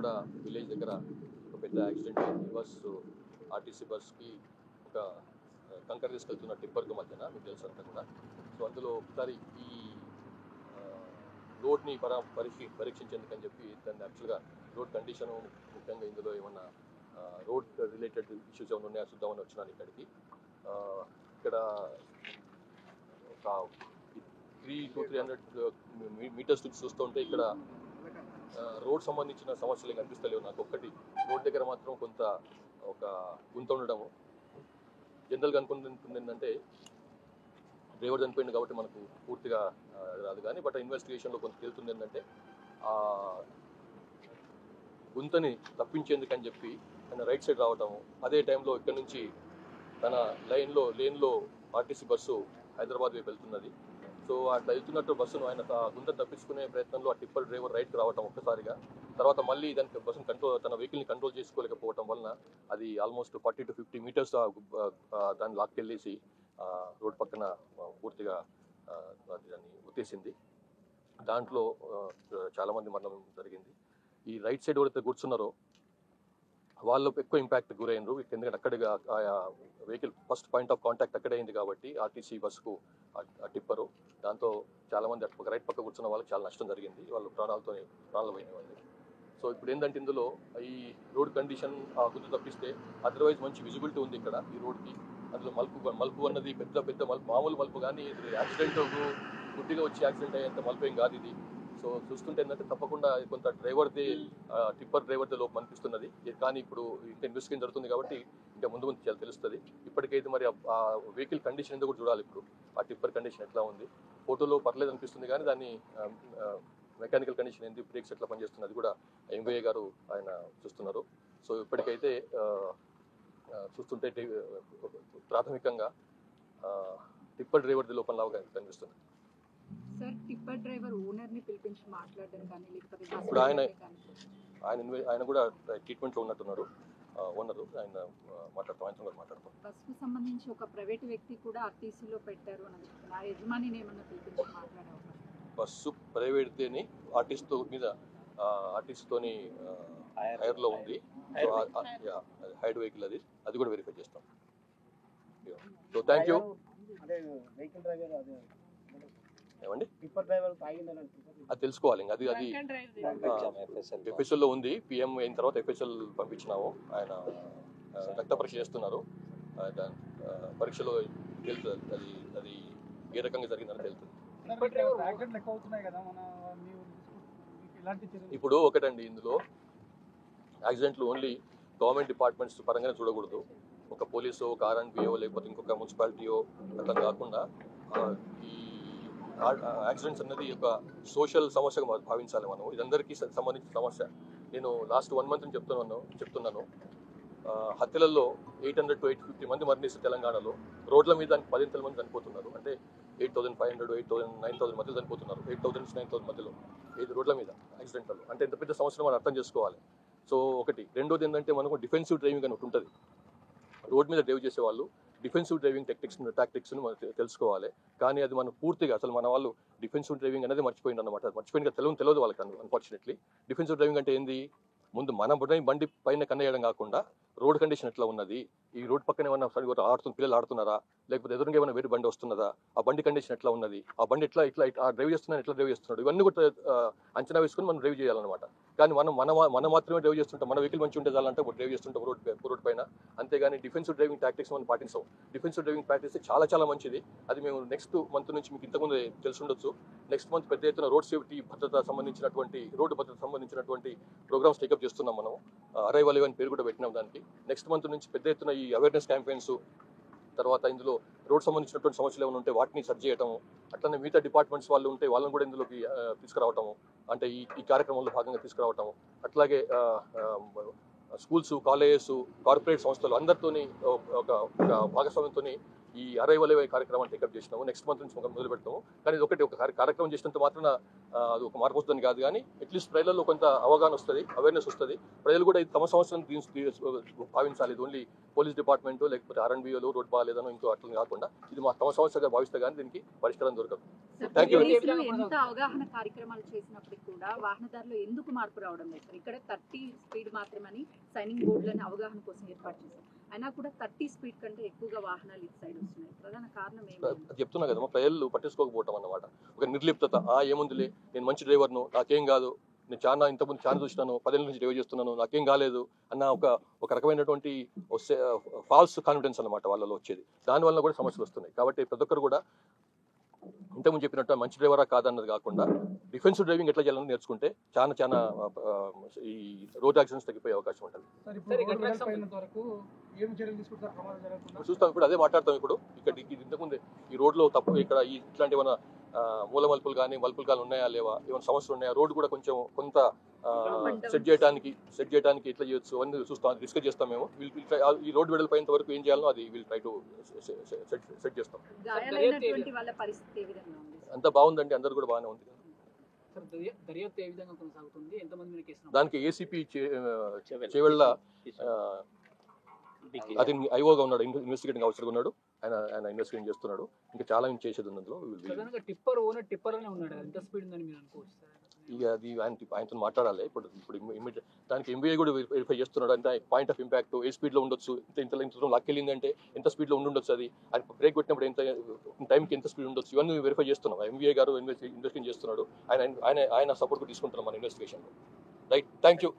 కూడా విలేజ్ దగ్గర ఒక పెద్ద యాక్సిడెంట్ అయింది. బస్సు ఆర్టీసీ బస్కి ఒక కంకర తీసుకెళ్తున్న టిప్పర్కి మధ్యన, మీకు తెలుసు అంతా కూడా. సో అందులో ఒకసారి ఈ రోడ్ని పరీక్షించేందుకని చెప్పి దాన్ని యాక్చువల్గా రోడ్ కండిషను, ముఖ్యంగా ఇందులో ఏమన్నా రోడ్ రిలేటెడ్ ఇష్యూస్ ఏమైనా ఉన్నాయో చూద్దామని వచ్చినాను ఇక్కడికి. ఇక్కడ ఒక 300 మీటర్స్ నుంచి చూస్తుంటే ఇక్కడ రోడ్ సంబంధించిన సమస్యలు కనిపిస్తలేవు నాకు. ఒక్కటి రోడ్ దగ్గర మాత్రం కొంత ఒక గుంత ఉండడము. జనరల్గా అనుకుంటుంది ఏంటంటే డ్రైవర్ చనిపోయింది కాబట్టి మనకు పూర్తిగా రాదు, కానీ బట్ ఇన్వెస్టిగేషన్లో కొంత తేలుతుంది ఏంటంటే ఆ గుంతని తప్పించేందుకని చెప్పి ఆయన రైట్ సైడ్ రావటము, అదే టైంలో ఇక్కడ నుంచి తన లేన్లో ఆర్టీసీ బస్సు హైదరాబాద్ వైపు వెళ్తున్నది. సో అట్లా వెళ్తున్నట్టు బస్సును ఆయన గుంతను తప్పించుకునే ప్రయత్నంలో ఆ టిప్పర్ డ్రైవర్ రైట్కి రావటం ఒక్కసారిగా, తర్వాత మళ్ళీ దానికి బస్సును తన వెహికల్ని కంట్రోల్ చేసుకోలేకపోవటం వలన అది ఆల్మోస్ట్ 40 to 50 మీటర్స్ దాన్ని లాక్కెళ్ళేసి రోడ్ పక్కన పూర్తిగా దాన్ని ఉత్తేసింది. దాంట్లో చాలామంది మరణం జరిగింది. ఈ రైట్ సైడ్ ఎవరైతే కూర్చున్నారో వాళ్ళు ఎక్కువ ఇంపాక్ట్ గురైనరు, ఎందుకంటే అక్కడిగా vehicle first point of contact అక్కడే అయింది కాబట్టి ఆర్టీసీ బస్సుకు ఆ టిప్పరు. దాంతో చాలామంది అటు రైట్ పక్క కూర్చున్న వాళ్ళకి చాలా నష్టం జరిగింది, వాళ్ళు ప్రాణాలు పోయిన వాళ్ళు. సో ఇప్పుడు ఏంటంటే ఇందులో ఈ రోడ్ కండిషన్ గుర్తు తప్పిస్తే అదర్వైజ్ మంచి విజిబిలిటీ ఉంది ఇక్కడ ఈ రోడ్కి. అందులో మలుపు అన్నది పెద్ద మలుపు, మామూలు మలుపు, కానీ ఇది యాక్సిడెంట్ గుడ్డిగా వచ్చి యాక్సిడెంట్ అయ్యేంత మలుపు ఏం కాదు ఇది. సో చూస్తుంటే ఏంటంటే తప్పకుండా కొంత టిప్పర్ డ్రైవర్దే లోపం అనిపిస్తున్నది, కానీ ఇప్పుడు ఇంకా ఇన్వెస్టిగేషన్ జరుగుతుంది కాబట్టి ఇంకా ముందు తెలుస్తుంది. ఇప్పటికైతే మరి ఆ వెహికల్ కండిషన్ ఎందుకు కూడా చూడాలి. ఇప్పుడు ఆ టిప్పర్ కండిషన్ ఎట్లా ఉంది, ఫోటోలో పర్లేదు అనిపిస్తుంది, కానీ దాన్ని మెకానికల్ కండిషన్ ఏంటి, బ్రేక్స్ ఎట్లా పనిచేస్తుంది కూడా ఎంవీఏ గారు ఆయన చూస్తున్నారు. సో ఇప్పటికైతే చూస్తుంటే ప్రాథమికంగా టిప్పర్ డ్రైవర్ది లోపం లాగా కనిపిస్తుంది. సార్, టిప్పర్ డ్రైవర్ ఓనర్ని పిలిపించి మాట్లాడడం కానీ లేకపోతే ఇప్పుడు ఆయన కూడా ట్రీట్మెంట్లో ఉన్నట్టున్నారు. ఓనరు ఆయన మాట్లాడతాం. బస్సుకు సంబంధించి ఒక ప్రైవేట్ వ్యక్తి కూడా ఆర్టీసీలో పెట్టారు అని చెప్తున్నారు. ఆ యజమానిని ఏమన్నా పిలిపించి మాట్లాడే బస్సు ప్రైవేట్ని ఆర్టీసీతోని హైర్లో ఉంది, హైడ్ వెహికల్ అది కూడా వెరిఫై చేస్తాం. So thank you. ఏమండి అది తెలుసుకోవాలి, అది ఎఫ్ఎస్ఎల్లో ఉంది. పిఎం అయిన తర్వాత ఎఫ్ఎస్ఎల్ పంపించినాము, ఆయన రక్త పరీక్ష చేస్తున్నారు. పరీక్షలో తెలుస్తుంది అది ఏ రకంగా జరిగిందని తెలుస్తుంది. ఇప్పుడు ఒకటండి, ఇందులో యాక్సిడెంట్లు ఓన్లీ గవర్నమెంట్ డిపార్ట్మెంట్స్ పరంగానే చూడకూడదు. ఒక పోలీసు, ఒక ఆర్ఎండ్బిఓ, లేకపోతే ఇంకొక మున్సిపాలిటీయో అట్లా కాకుండా ఈ యాక్సిడెంట్స్ అన్నది ఒక సోషల్ సమస్యగా భావించాలి మనం. ఇదందరికీ సంబంధించిన సమస్య. నేను లాస్ట్ 1 month చెప్తున్నాను, హత్యలలో 800 to 850 మంది మరణిస్తారు తెలంగాణలో. రోడ్ల మీద 10,000 మంది చనిపోతున్నారు, అంటే 8,500, 8,000, 9,000 మధ్యలో చనిపోతున్నారు. 8,000 నుంచి 9,000 మధ్యలో 5 రోడ్ల మీద యాక్సిడెంట్లలో. అంటే ఎంత పెద్ద సమస్యను మనం అర్థం చేసుకోవాలి. సో ఒకటి. రెండోది ఏంటంటే మనకు డిఫెన్సివ్ డ్రైవింగ్ అని ఒకటి ఉంటుంది. రోడ్ మీద డ్రైవ్ చేసేవాళ్ళు డిఫెన్సివ్ డ్రైవింగ్ టాక్టిక్స్ను మనం తెలుసుకోవాలి. కానీ అది మనం పూర్తిగా అసలు మన వాళ్ళు డిఫెన్సివ్ డ్రైవింగ్ అనేది మర్చిపోయింది అనమాట. మర్చిపోయింది తెలియదు వాళ్ళకి. అన్ఫార్చునేట్లీ డిఫెన్సివ్ డ్రైవింగ్ అంటే ఏంది, ముందు మన బండి పైన కన్నేయడం కాకుండా రోడ్ కండిషన్ ఎట్లా ఉన్నది, ఈ రోడ్ పక్కన ఏమన్నా పిల్లలు ఆడుతున్నారా, లేకపోతే ఎదురుగా ఏమైనా వేరే బండి వస్తున్నదా, ఆ బండి కండిషన్ ఎట్లా ఉన్నది, ఆ బండి ఎట్లా డ్రైవ్ చేస్తున్నాను, ఎట్లా డ్రైవ్ చేస్తున్నాడు, ఇవన్నీ కూడా అంచనా వేసుకుని మనం డ్రైవ్ చేయాలన్నమాట. కానీ మనం మాత్రమే డ్రైవ్ చేస్తుంటాం, మన వెహికల్ మంచి ఉంటే చాలంటే డ్రైవ్ చేస్తుంటాం రోడ్ పైన. అంతేగాని డిఫెన్సివ్ డ్రైవింగ్ టాక్టిక్స్ మనం పాటిస్తాం. డిఫెన్సివ్ డ్రైవింగ్ ప్రాక్టీస్ చాలా మంచిది. అది మేము నెక్స్ట్ మంత్ నుంచి, మీకు ఇంతకుముందు తెలిసి ఉండొచ్చు, నెక్స్ట్ మంత్ పెద్ద ఎత్తున రోడ్ భద్రత సంబంధించినటువంటి ప్రోగ్రామ్స్ టేకప్ చేస్తున్నాం మనం. అరైవల్ అని పేరు కూడా పెట్టినాం దానికి. నెక్స్ట్ మంత్ నుంచి పెద్ద ఎత్తున ఈ అవేర్నెస్ క్యాంపెయిన్స్, తర్వాత ఇందులో రోడ్ సంబంధించినటువంటి సమస్యలు ఏమైనా ఉంటే వాటిని సర్చ్ చేయటము, అట్లనే మిగతా డిపార్ట్మెంట్స్ వాళ్ళు ఉంటే వాళ్ళని కూడా ఇందులోకి తీసుకురావటము, అంటే ఈ కార్యక్రమంలో భాగంగా తీసుకురావటము. అట్లాగే స్కూల్స్, కాలేజెస్, కార్పొరేట్ సంస్థలు అందరితోని ఒక భాగస్వామ్యంతో ఈ అరైవల్ కార్యక్రమాన్ని టేకప్ చేసినాము. నెక్స్ట్ మంత్ నుంచి మొదలు పెడతాము. కానీ ఇది ఒకటి ఒక కార్యక్రమం చేసినంత మాత్రాన అది ఒక మార్పు వస్తుందని కాదు, కానీ అట్లీస్ట్ ప్రజలలో కొంత అవగాహన వస్తుంది, అవేర్నెస్ వస్తుంది. ప్రజలు కూడా ఇది తమ సంవత్సరం భావించాలి. ఇది ఓన్లీ పోలీస్ డిపార్ట్మెంట్ లేకపోతే ఆర్ఎండ్బిఓలు రోడ్ బాగాలేదనో ఇంకో అట్లా కాకుండా ఇది మా తమ సంవత్సరంగా భావిస్తే కానీ దీనికి పరిష్కారం దొరకదు. Thank you. పోలీసులు ఎంత అవగాహన కార్యక్రమాలు చేసినప్పటికీ కూడా వాహనదారులు ఎందుకు మార్పు రావడం లేదు సార్? ఇక్కడ 30 స్పీడ్ మాత్రమని సైనింగ్ బోర్డులని అవగాహన కోసం ఏర్పాటు చేశారు. అయినా కూడా 30 స్పీడ్ కంటే ఎక్కువగా వాహనాలు ఇటు సైడ్ వస్తున్నాయి. ప్రధాన కారణం ఏమి? చెప్తున్నా కదమ్మా, ప్రజలు పట్టించుకోకపోవటం అన్నమాట. ఒక నిర్లిప్తత, ఏముందిలే నేను మంచి డ్రైవర్ను, నాకేం కాదు, నేను ఇంతకుముందు చాలా చూసినాను, 10 ఏళ్ళ నుంచి డ్రైవ్ చేస్తున్నాను, నాకేం కాలేదు అన్న ఒక రకమైనటువంటి ఫాల్స్ కాన్ఫిడెన్స్ అన్నమాట వాళ్ళలో వచ్చేది. దానివల్ల కూడా సమస్యలు వస్తున్నాయి. కాబట్టి ప్రతి ఒక్కరు కూడా ఇంతకుముందు చెప్పినట్టు మంచి డ్రైవరా కాదన్నది కాకుండా డిఫెన్సివ్ డ్రైవింగ్ ఎట్లా చేయాలని నేర్చుకుంటే చాలా ఈ రోడ్ యాక్సిడెంట్స్ తగ్గిపోయే అవకాశం ఉంటుంది. చూస్తాం ఇప్పుడు, అదే మాట్లాడతాం ఇప్పుడు. ఇక్కడ ఇంతకుముందే ఈ రోడ్లో తప్పు ఇక్కడ ఇట్లాంటి ఏమైనా మూల మలుపులు కానీ ఉన్నాయా లేవా, ఏమైనా సమస్యలు ఉన్నాయా, రోడ్డు కూడా కొంత సెట్ చేయడానికి ఎట్లా చేయొచ్చు అన్నీ చూస్తాం, డిస్కస్ చేస్తాం మేము. ఈ రోడ్డు వెడల్పోయేంత వరకు ఏం చేయాలో అది విల్ ట్రై టు సెట్ చేస్తాం. అంతా బాగుందండి, అందరు కూడా బాగానే ఉంది. దానికి ఏసీపీ చేవెళ్ళ అది ఐఓగా ఉన్నాడు, ఇన్వెస్టిగేటింగ్ ఆఫీసర్గా ఉన్నాడు. ఆయన ఇన్వెస్టిగేషన్ చేస్తున్నాడు. ఇంకా చాలా చేసేది ఉంది అందులో. ఇక అది ఆయనతో మాట్లాడాలి. ఇప్పుడు దానికి ఎంబీఐ కూడా వెరిఫై చేస్తున్నాడు. అంటే పాయింట్ ఆఫ్ ఇంపాక్ట్ ఏ స్పీడ్లో ఉండొచ్చు, ఇంత లాక్కెళ్ళింది అంటే ఎంత స్పీడ్లో ఉండొచ్చు, అది బ్రేక్ కొట్టినప్పుడు టైంకి ఎంత స్పీడ్ ఉండొచ్చు, ఇవన్నీ వెరిఫై చేస్తున్నాం. ఎంబీఐ గారు ఇన్వెస్టిగేషన్ చేస్తున్నాడు. ఆయన సపోర్ట్ తీసుకుంటున్నాం మన ఇన్వెస్టిగేషన్లో. Right, thank you.